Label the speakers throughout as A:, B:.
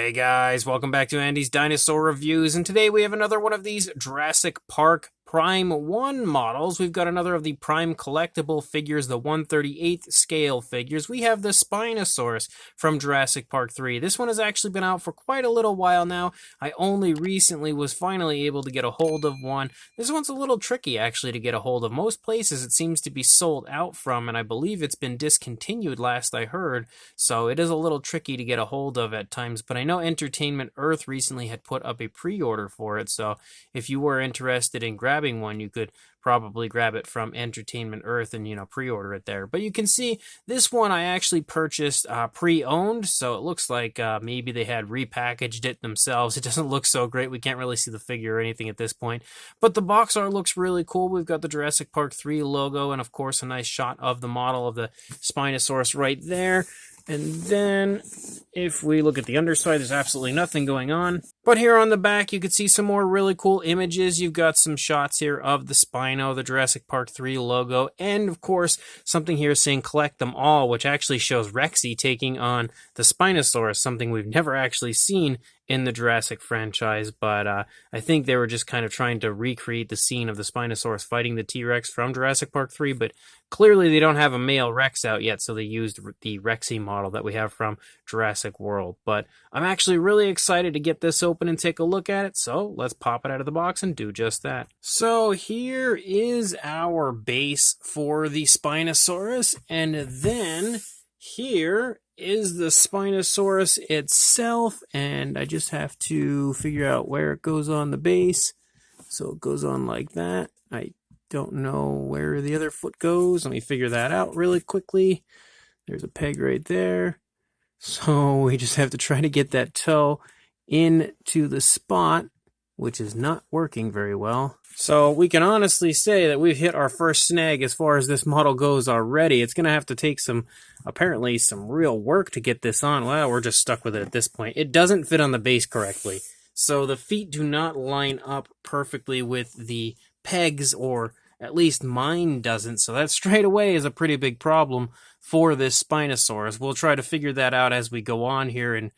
A: Hey guys, welcome back to Andy's Dinosaur Reviews, and today we have another one of these Jurassic Park Prime 1 models. We've got another of the Prime collectible figures, the 1/38th scale figures. We have the Spinosaurus from Jurassic Park 3. This one has actually been out for quite a little while now. I only recently was finally able to get a hold of one. This one's a little tricky actually to get a hold of. Most places it seems to be sold out from, and I believe it's been discontinued last I heard, so it is a little tricky to get a hold of at times. But I know Entertainment Earth recently had put up a pre-order for it, so if you were interested in grabbing one, you could probably grab it from Entertainment Earth and, pre-order it there. But you can see this one I actually purchased pre-owned, so it looks like maybe they had repackaged it themselves. It doesn't look so great. We can't really see the figure or anything at this point, but the box art looks really cool. We've got the Jurassic Park 3 logo and, of course, a nice shot of the model of the Spinosaurus right there. And then, if we look at the underside, there's absolutely nothing going on. But here on the back, you can see some more really cool images. You've got some shots here of the Spino, the Jurassic Park 3 logo, and of course, something here saying collect them all, which actually shows Rexy taking on the Spinosaurus, something we've never actually seen in the Jurassic franchise, but I think they were just kind of trying to recreate the scene of the Spinosaurus fighting the T-Rex from Jurassic Park 3, but clearly they don't have a male Rex out yet, so they used the Rexy model that we have from Jurassic World. But I'm actually really excited to get this open and take a look at it, so let's pop it out of the box and do just that. So here is our base for the Spinosaurus, and then here is the Spinosaurus itself, and I just have to figure out where it goes on the base. So it goes on like that. I don't know where the other foot goes. Let me figure that out really quickly. There's a peg right there. So we just have to try to get that toe into the spot, which is not working very well. So we can honestly say that we've hit our first snag as far as this model goes already. It's going to have to take apparently some real work to get this on. Well, we're just stuck with it at this point. It doesn't fit on the base correctly. So the feet do not line up perfectly with the pegs, or at least mine doesn't. So that straight away is a pretty big problem for this Spinosaurus. We'll try to figure that out as we go on here, and,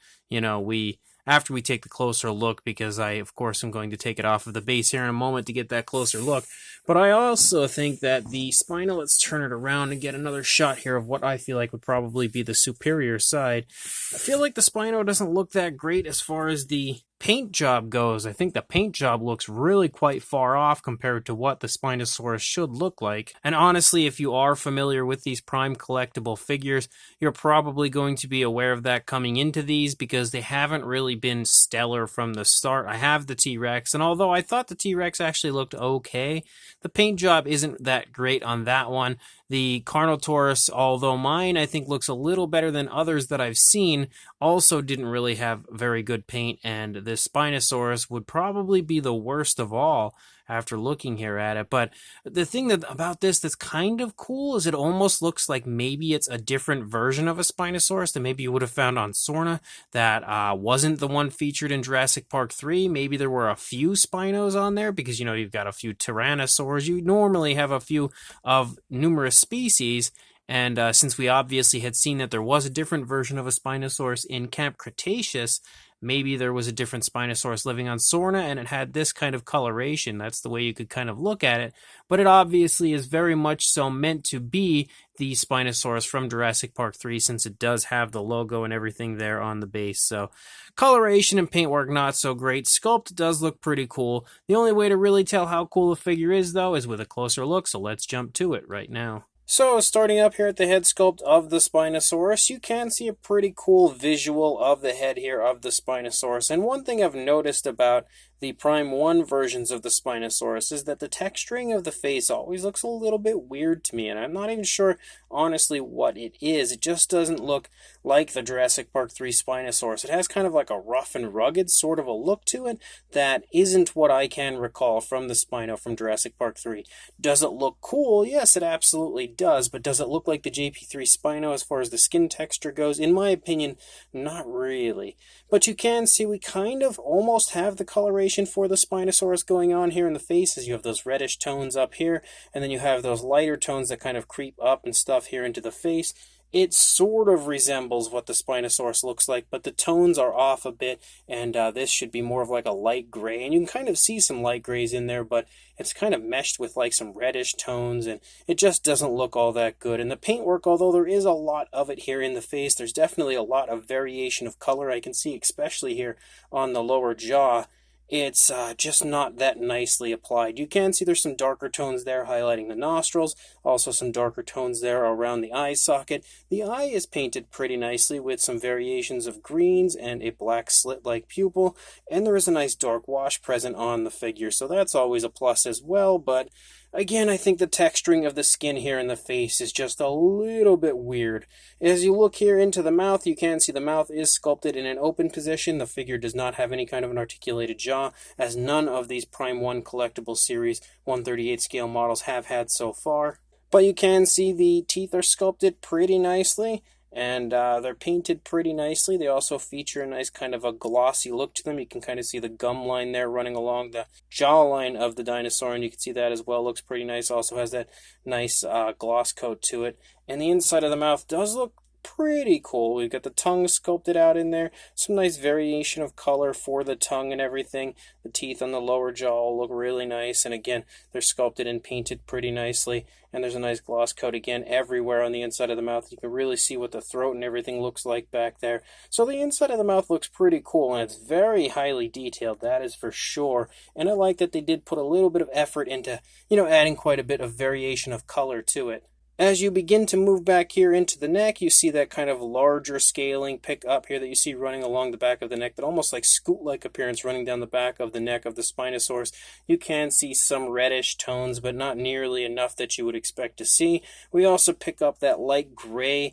A: after we take the closer look, because I, of course, am going to take it off of the base here in a moment to get that closer look. But I also think that the Spino, let's turn it around and get another shot here of what I feel like would probably be the superior side. I feel like the Spino doesn't look that great as far as the paint job goes. I think the paint job looks really quite far off compared to what the Spinosaurus should look like. And honestly, if you are familiar with these Prime collectible figures, you're probably going to be aware of that coming into these, because they haven't really been stellar from the start. I have the T-Rex, and although I thought the T-Rex actually looked okay, the paint job isn't that great on that one. The Carnotaurus, although mine I think looks a little better than others that I've seen, also didn't really have very good paint, and the Spinosaurus would probably be the worst of all after looking here at it. But the thing about this that's kind of cool is it almost looks like maybe it's a different version of a Spinosaurus that maybe you would have found on Sorna that wasn't the one featured in Jurassic Park 3. Maybe there were a few Spinos on there, because, you've got a few Tyrannosaurs. You normally have a few of numerous species. And since we obviously had seen that there was a different version of a Spinosaurus in Camp Cretaceous, maybe there was a different Spinosaurus living on Sorna, and it had this kind of coloration. That's the way you could kind of look at it. But it obviously is very much so meant to be the Spinosaurus from Jurassic Park 3, since it does have the logo and everything there on the base. So coloration and paintwork, not so great. Sculpt does look pretty cool. The only way to really tell how cool the figure is, though, is with a closer look. So let's jump to it right now. So, starting up here at the head sculpt of the Spinosaurus, you can see a pretty cool visual of the head here of the Spinosaurus. And one thing I've noticed about the Prime 1 versions of the Spinosaurus is that the texturing of the face always looks a little bit weird to me, and I'm not even sure, honestly, what it is. It just doesn't look like the Jurassic Park 3 Spinosaurus. It has kind of like a rough and rugged sort of a look to it that isn't what I can recall from the Spino from Jurassic Park 3. Does it look cool? Yes, it absolutely does, but does it look like the JP3 Spino as far as the skin texture goes? In my opinion, not really. But you can see we kind of almost have the coloration for the Spinosaurus going on here in the face, as you have those reddish tones up here, and then you have those lighter tones that kind of creep up and stuff here into the face. It sort of resembles what the Spinosaurus looks like, but the tones are off a bit, and this should be more of like a light gray. And you can kind of see some light grays in there, but it's kind of meshed with like some reddish tones, and it just doesn't look all that good. And the paintwork, although there is a lot of it here in the face, there's definitely a lot of variation of color I can see, especially here on the lower jaw. It's just not that nicely applied. You can see there's some darker tones there highlighting the nostrils, also some darker tones there around the eye socket. The eye is painted pretty nicely with some variations of greens and a black slit-like pupil, and there is a nice dark wash present on the figure, so that's always a plus as well, but again, I think the texturing of the skin here in the face is just a little bit weird. As you look here into the mouth, you can see the mouth is sculpted in an open position. The figure does not have any kind of an articulated jaw, as none of these Prime 1 collectible series 1/38 scale models have had so far. But you can see the teeth are sculpted pretty nicely, and they're painted pretty nicely. They also feature a nice kind of a glossy look to them. You can kind of see the gum line there running along the jawline of the dinosaur, and you can see that as well. Looks pretty nice. Also has that nice gloss coat to it. And the inside of the mouth does look pretty cool. We've got the tongue sculpted out in there. Some nice variation of color for the tongue and everything. The teeth on the lower jaw look really nice. And again, they're sculpted and painted pretty nicely. And there's a nice gloss coat again everywhere on the inside of the mouth. You can really see what the throat and everything looks like back there. So the inside of the mouth looks pretty cool, and it's very highly detailed, that is for sure. And I like that they did put a little bit of effort into, adding quite a bit of variation of color to it. As you begin to move back here into the neck, you see that kind of larger scaling pick up here that you see running along the back of the neck, that almost like scoot-like appearance running down the back of the neck of the Spinosaurus. You can see some reddish tones, but not nearly enough that you would expect to see. We also pick up that light gray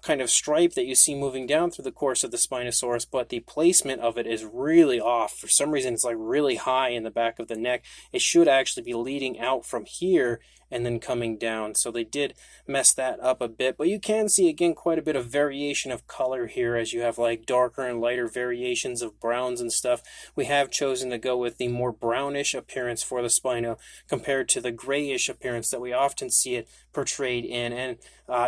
A: kind of stripe that you see moving down through the course of the Spinosaurus, but the placement of it is really off. For some reason, it's like really high in the back of the neck. It should actually be leading out from here and then coming down. So they did mess that up a bit, but you can see again quite a bit of variation of color here as you have like darker and lighter variations of browns and stuff. We have chosen to go with the more brownish appearance for the Spino compared to the grayish appearance that we often see it portrayed in. And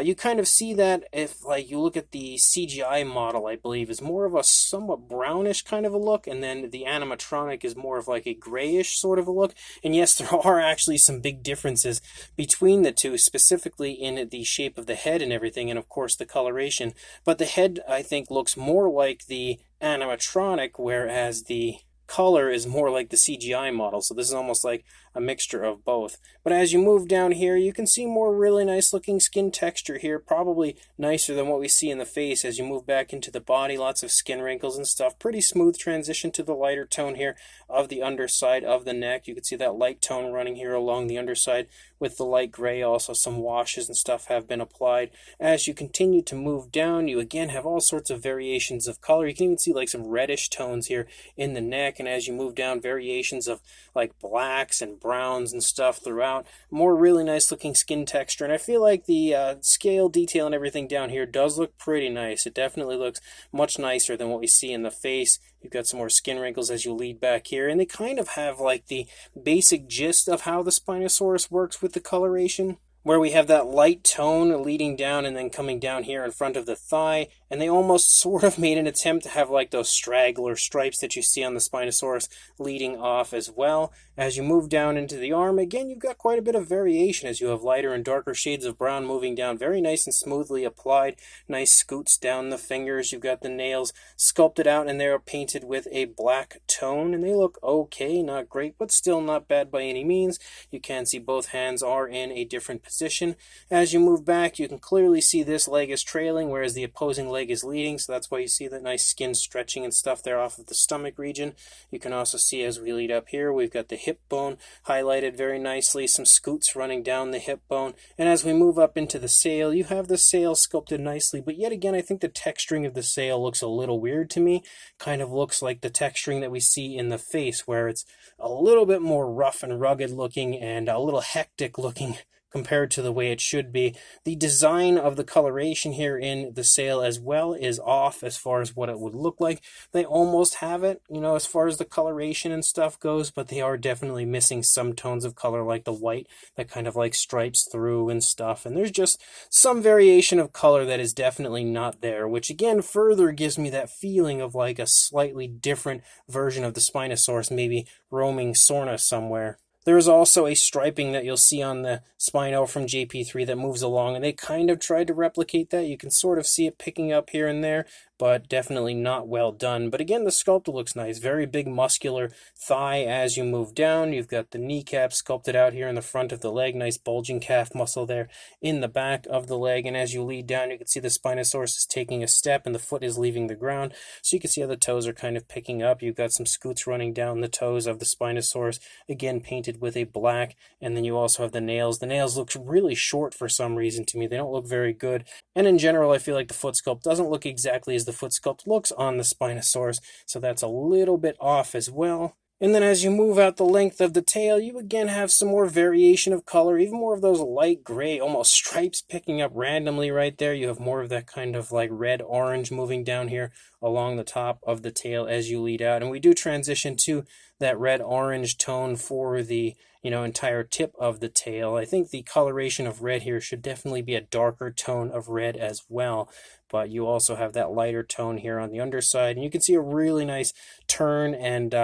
A: you kind of see that if like you look at the CGI model, I believe is more of a somewhat brownish kind of a look, and then the animatronic is more of like a grayish sort of a look. And yes, there are actually some big differences between the two, specifically in the shape of the head and everything, and of course the coloration. But the head, I think, looks more like the animatronic, whereas the color is more like the CGI model. So this is almost like a mixture of both. But as you move down here, you can see more really nice looking skin texture here, probably nicer than what we see in the face. As you move back into the body, lots of skin wrinkles and stuff. Pretty smooth transition to the lighter tone here of the underside of the neck. You can see that light tone running here along the underside with the light gray. Also some washes and stuff have been applied. As you continue to move down, you again have all sorts of variations of color. You can even see like some reddish tones here in the neck, and as you move down, variations of like blacks and browns and stuff throughout. More really nice looking skin texture, and I feel like the scale detail and everything down here does look pretty nice. It definitely looks much nicer than what we see in the face. You've got some more skin wrinkles as you lead back here, and they kind of have like the basic gist of how the Spinosaurus works with the coloration, where we have that light tone leading down and then coming down here in front of the thigh, and they almost sort of made an attempt to have like those straggler stripes that you see on the Spinosaurus leading off as well. As you move down into the arm, again, you've got quite a bit of variation as you have lighter and darker shades of brown moving down, very nice and smoothly applied. Nice scoots down the fingers. You've got the nails sculpted out, and they're painted with a black tone, and they look okay, not great, but still not bad by any means. You can see both hands are in a different position. As you move back, you can clearly see this leg is trailing, whereas the opposing leg is leading, so that's why you see that nice skin stretching and stuff there off of the stomach region. You can also see as we lead up here, we've got the hip bone highlighted very nicely, some scoots running down the hip bone, and as we move up into the sail, you have the sail sculpted nicely, but yet again, I think the texturing of the sail looks a little weird to me. Kind of looks like the texturing that we see in the face, where it's a little bit more rough and rugged looking and a little hectic looking compared to the way it should be. The design of the coloration here in the sail as well is off as far as what it would look like. They almost have it, as far as the coloration and stuff goes, but they are definitely missing some tones of color like the white that kind of like stripes through and stuff. And there's just some variation of color that is definitely not there, which again further gives me that feeling of like a slightly different version of the Spinosaurus, maybe roaming Sorna somewhere. There is also a striping that you'll see on the Spino from JP3 that moves along, and they kind of tried to replicate that. You can sort of see it picking up here and there, but definitely not well done. But again, the sculpt looks nice. Very big muscular thigh as you move down. You've got the kneecap sculpted out here in the front of the leg. Nice bulging calf muscle there in the back of the leg. And as you lead down, you can see the Spinosaurus is taking a step and the foot is leaving the ground. So you can see how the toes are kind of picking up. You've got some scoots running down the toes of the Spinosaurus, again painted with a black. And then you also have the nails. The nails look really short for some reason to me. They don't look very good. And in general, I feel like the foot sculpt doesn't look exactly as the foot sculpt looks on the Spinosaurus, so that's a little bit off as well. And then as you move out the length of the tail, you again have some more variation of color, even more of those light gray, almost stripes picking up randomly right there. You have more of that kind of like red-orange moving down here along the top of the tail as you lead out. And we do transition to that red-orange tone for the entire tip of the tail. I think the coloration of red here should definitely be a darker tone of red as well, but you also have that lighter tone here on the underside, and you can see a really nice turn and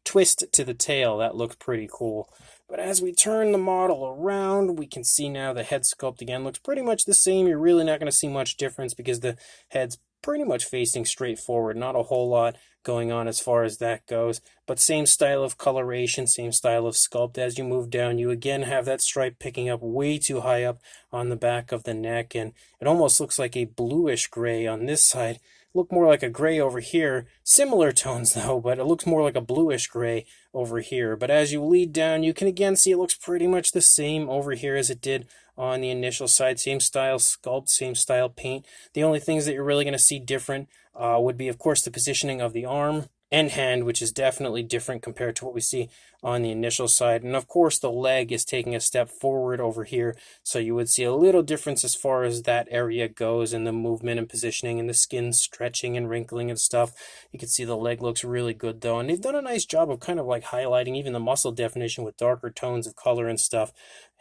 A: twist to the tail. That looks pretty cool. But as we turn the model around, we can see now the head sculpt again looks pretty much the same. You're really not going to see much difference because the head's pretty much facing straight forward. Not a whole lot going on as far as that goes, but same style of coloration, same style of sculpt. As you move down, you again have that stripe picking up way too high up on the back of the neck, and it almost looks like a bluish gray on this side. Look more like a gray over here. Similar tones though, but it looks more like a bluish gray over here. But as you lead down, you can again see it looks pretty much the same over here as it did on the initial side. Same style sculpt, same style paint. The only things that you're really going to see different would be, of course, the positioning of the arm and hand, which is definitely different compared to what we see on the initial side. And of course, the leg is taking a step forward over here, so you would see a little difference as far as that area goes and the movement and positioning and the skin stretching and wrinkling and stuff. You can see the leg looks really good though, and they've done a nice job of kind of like highlighting even the muscle definition with darker tones of color and stuff.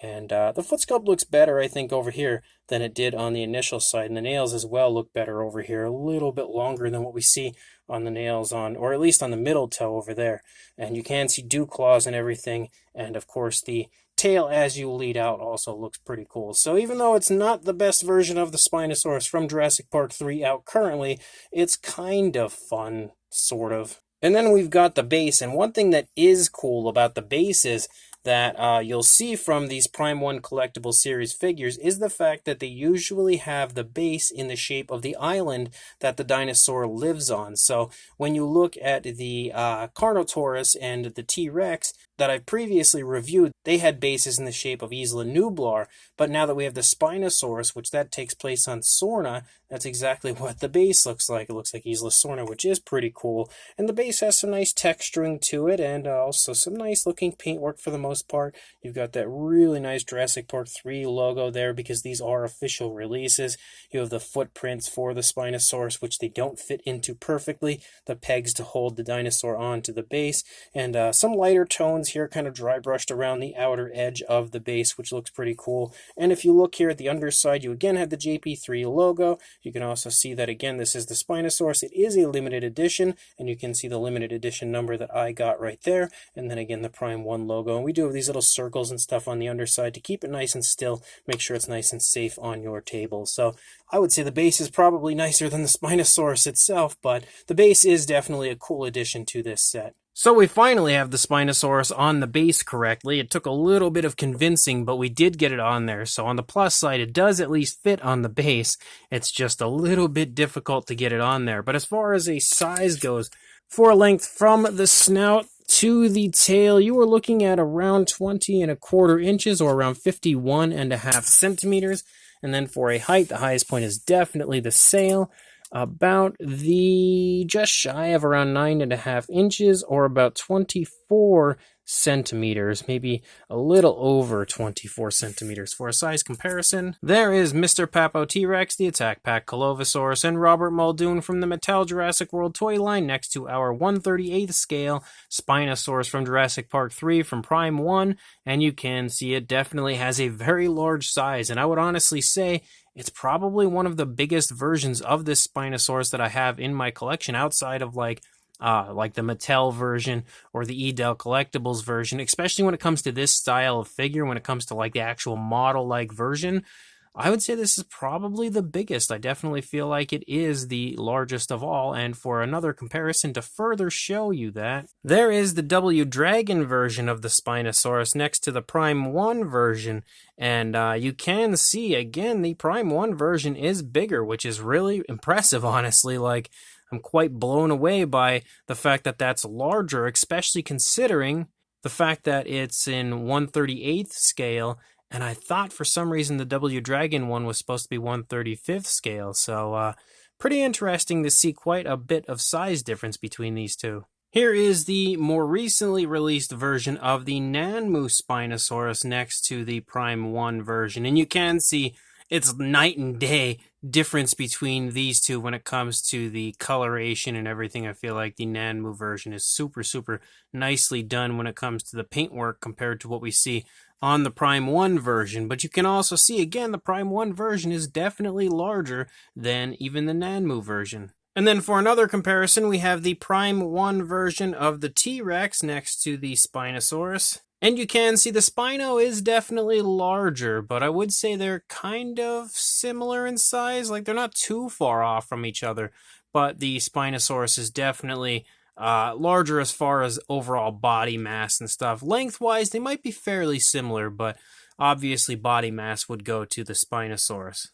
A: And the foot sculpt looks better, I think, over here than it did on the initial side. And the nails as well look better over here, a little bit longer than what we see on the nails on, or at least on the middle toe over there. And you can see dew claws and everything. And of course, the tail as you lead out also looks pretty cool. So even though it's not the best version of the Spinosaurus from Jurassic Park 3 out currently, it's kind of fun, sort of. And then we've got the base. And one thing that is cool about the base is that you'll see from these Prime 1 collectible series figures is the fact that they usually have the base in the shape of the island that the dinosaur lives on. So when you look at the Carnotaurus and the T-Rex that I previously reviewed, they had bases in the shape of Isla Nublar, but now that we have the Spinosaurus, which that takes place on Sorna, that's exactly what the base looks like. It looks like Isla Sorna, which is pretty cool. And the base has some nice texturing to it, and also some nice looking paintwork for the most part. You've got that really nice Jurassic Park 3 logo there because these are official releases. You have the footprints for the Spinosaurus, which they don't fit into perfectly, the pegs to hold the dinosaur onto the base, and some lighter tones here kind of dry brushed around the outer edge of the base, which looks pretty cool. And if you look here at the underside, you again have the JP3 logo. You can also see that again this is the Spinosaurus. It is a limited edition, and you can see the limited edition number that I got right there, and then again the Prime 1 logo. And we do have these little circles and stuff on the underside to keep it nice and still, make sure it's nice and safe on your table. So I would say the base is probably nicer than the Spinosaurus itself, but the base is definitely a cool addition to this set. So we finally have the Spinosaurus on the base correctly. It took a little bit of convincing, but we did get it on there. So on the plus side, it does at least fit on the base. It's just a little bit difficult to get it on there. But as far as a size goes, for length from the snout to the tail, you are looking at around 20¼ inches or around 51½ centimeters. And then for a height, the highest point is definitely the sail. About just shy of around 9½ inches or about 24 centimeters, maybe a little over 24 centimeters. For a size comparison, there is Mr. Papo T-Rex, the Attack Pack Colovosaurus, and Robert Muldoon from the Mattel Jurassic World toy line next to our 1/38th scale Spinosaurus from Jurassic Park 3 from Prime 1, and you can see it definitely has a very large size, and I would honestly say it's probably one of the biggest versions of this Spinosaurus that I have in my collection outside of like the Mattel version or the Edel Collectibles version, especially when it comes to this style of figure, when it comes to like the actual model-like version. I would say this is probably the biggest. I definitely feel like it is the largest of all, and for another comparison to further show you that, there is the W Dragon version of the Spinosaurus next to the Prime 1 version, and you can see, again, the Prime 1 version is bigger, which is really impressive, honestly. Like, I'm quite blown away by the fact that that's larger, especially considering the fact that it's in 1/38th scale, and I thought for some reason the W Dragon one was supposed to be 1/35th scale, so pretty interesting to see quite a bit of size difference between these two. Here is the more recently released version of the Nanmu Spinosaurus next to the Prime 1 version, and you can see it's night and day difference between these two when it comes to the coloration and everything. I feel like the Nanmu version is super, super nicely done when it comes to the paintwork compared to what we see on the Prime 1 version. But you can also see, again, the Prime 1 version is definitely larger than even the Nanmu version. And then for another comparison, we have the Prime 1 version of the T-Rex next to the Spinosaurus. And you can see the Spino is definitely larger, but I would say they're kind of similar in size. Like, they're not too far off from each other, but the Spinosaurus is definitely larger as far as overall body mass and stuff. Lengthwise, they might be fairly similar, but obviously body mass would go to the Spinosaurus.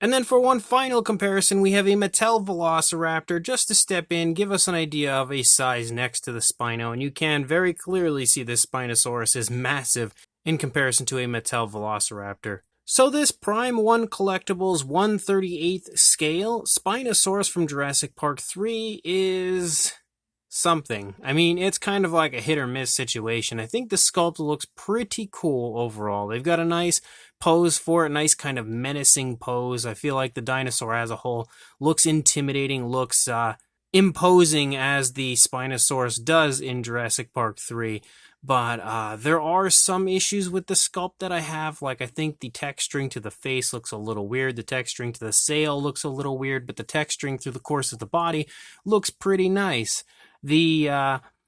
A: And then for one final comparison, we have a Mattel Velociraptor, just to step in, give us an idea of a size next to the Spino, and you can very clearly see this Spinosaurus is massive in comparison to a Mattel Velociraptor. So this Prime 1 Collectibles 1/38th scale Spinosaurus from Jurassic Park 3 is something. I mean, it's kind of like a hit or miss situation. I think the sculpt looks pretty cool overall. They've got a nice pose for it, nice kind of menacing pose. I feel like the dinosaur as a whole looks intimidating, looks imposing as the Spinosaurus does in Jurassic Park 3. But there are some issues with the sculpt that I have. Like, I think the texturing to the face looks a little weird. The texturing to the sail looks a little weird, but the texturing through the course of the body looks pretty nice. The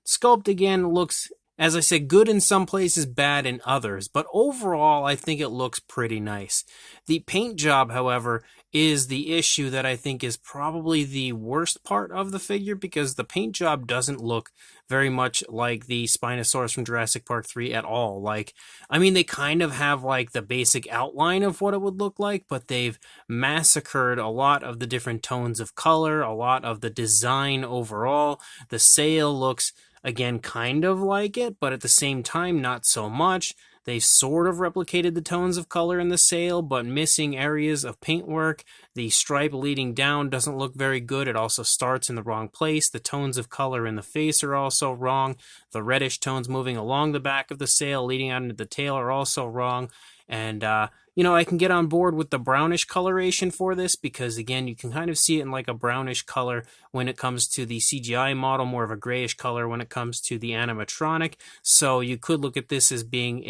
A: sculpt, again, looks, as I said, good in some places, bad in others. But overall, I think it looks pretty nice. The paint job, however, is the issue that I think is probably the worst part of the figure, because the paint job doesn't look very much like the Spinosaurus from Jurassic Park 3 at all. Like, I mean, they kind of have like the basic outline of what it would look like, but they've massacred a lot of the different tones of color, a lot of the design overall. The sail looks, again, kind of like it, but at the same time, not so much. They sort of replicated the tones of color in the sail, but missing areas of paintwork. The stripe leading down doesn't look very good. It also starts in the wrong place. The tones of color in the face are also wrong. The reddish tones moving along the back of the sail leading out into the tail are also wrong. And, I can get on board with the brownish coloration for this because, again, you can kind of see it in like a brownish color when it comes to the CGI model, more of a grayish color when it comes to the animatronic. So you could look at this as being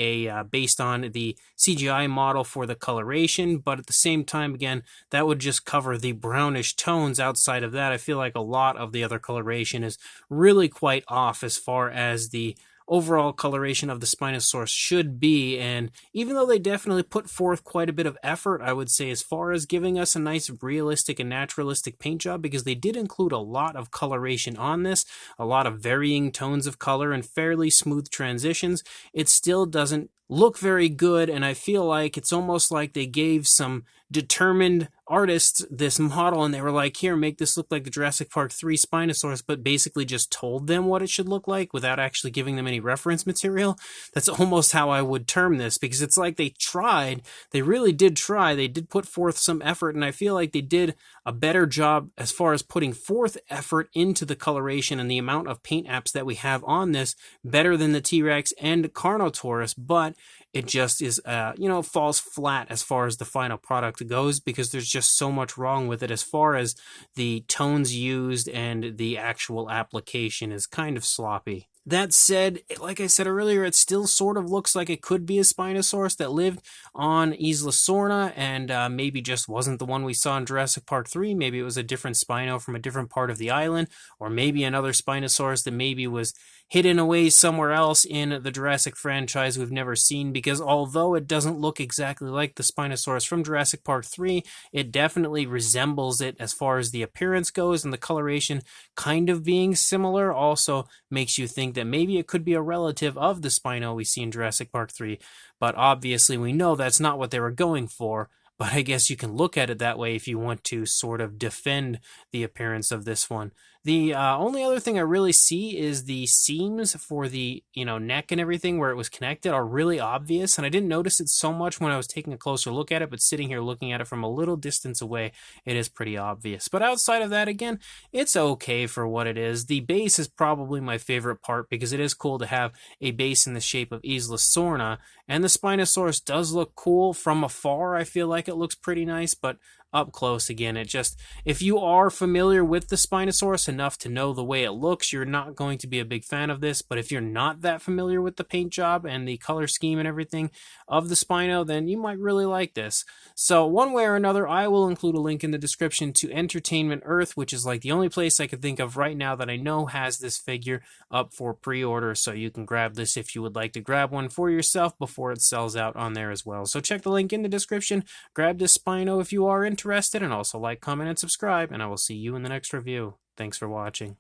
A: based on the CGI model for the coloration, but at the same time, again, that would just cover the brownish tones. Outside of that, I feel like a lot of the other coloration is really quite off as far as the overall coloration of the Spinosaurus should be. And even though they definitely put forth quite a bit of effort, I would say, as far as giving us a nice realistic and naturalistic paint job, because they did include a lot of coloration on this, a lot of varying tones of color and fairly smooth transitions, it still doesn't look very good, and I feel like it's almost like they gave some determined artists this model and they were like, here, make this look like the Jurassic Park 3 Spinosaurus, but basically just told them what it should look like without actually giving them any reference material. That's almost how I would term this, because it's like they tried. They really did try. They did put forth some effort, and I feel like they did a better job as far as putting forth effort into the coloration and the amount of paint apps that we have on this, better than the T-Rex and Carnotaurus, but it just is, falls flat as far as the final product goes, because there's just so much wrong with it as far as the tones used, and the actual application is kind of sloppy. That said, like I said earlier, it still sort of looks like it could be a Spinosaurus that lived on Isla Sorna and maybe just wasn't the one we saw in Jurassic Park 3. Maybe it was a different Spino from a different part of the island, or maybe another Spinosaurus that maybe was hidden away somewhere else in the Jurassic franchise we've never seen, because although it doesn't look exactly like the Spinosaurus from Jurassic Park 3, it definitely resembles it as far as the appearance goes, and the coloration kind of being similar also makes you think that maybe it could be a relative of the Spino we see in Jurassic Park 3, but obviously we know that's not what they were going for. But I guess you can look at it that way if you want to sort of defend the appearance of this one. The only other thing I really see is the seams for the neck and everything where it was connected are really obvious, and I didn't notice it so much when I was taking a closer look at it, but sitting here looking at it from a little distance away, it is pretty obvious. But outside of that, again, it's okay for what it is. The base is probably my favorite part, because it is cool to have a base in the shape of Isla Sorna, and the Spinosaurus does look cool from afar. I feel like it looks pretty nice, but up close, again, it just, if you are familiar with the Spinosaurus enough to know the way it looks, you're not going to be a big fan of this. But if you're not that familiar with the paint job and the color scheme and everything of the Spino, then you might really like this. So one way or another, I will include a link in the description to Entertainment Earth, which is like the only place I could think of right now that I know has this figure up for pre-order, so you can grab this if you would like to grab one for yourself before it sells out on there as well. So check the link in the description, grab this Spino if you are interested, and also like, comment, and subscribe, and I will see you in the next review. Thanks for watching.